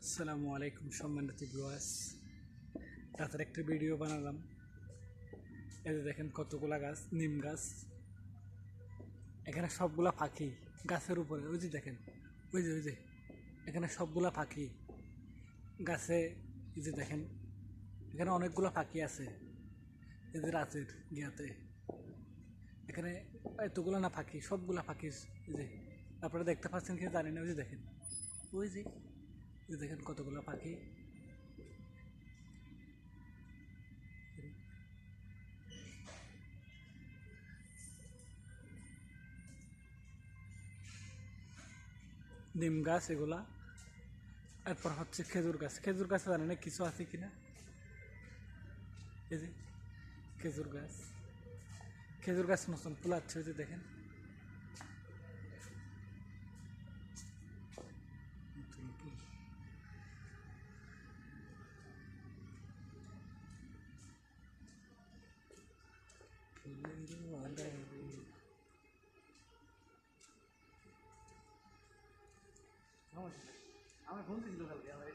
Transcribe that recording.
আসসালামু আলাইকুম সম্মানিত ভিউয়ার্স। রাতের একটি ভিডিও বানালাম। এই যে দেখেন কতগুলা গাছ, নিম গাছ। এখানে সবগুলা পাখি গাছের উপরে। ওই যে দেখেন, ওই যে এখানে সবগুলা পাখি গাছে। এই যে দেখেন এখানে অনেকগুলা পাখি আছে। এই যে রাতের গিয়াতে এখানে এতগুলা না পাখি, সবগুলা পাখি। এই যে আপনারা দেখতে পাচ্ছেন কি জানি না। ওই যে দেখেন, ওই যে দেখেন কতগুলা পাখি। নিম গাছ এগুলা। এরপর হচ্ছে খেজুর গাছ। খেজুর গাছে জানি না কিছু আছে কিনা। এই যে খেজুর গাছ, খেজুর গাছ নতুন ফুলাচ্ছে। ওই যে দেখেন নতুন ফুল। ফুলের বাগানে আমার ফোন ছিল কালকে আমার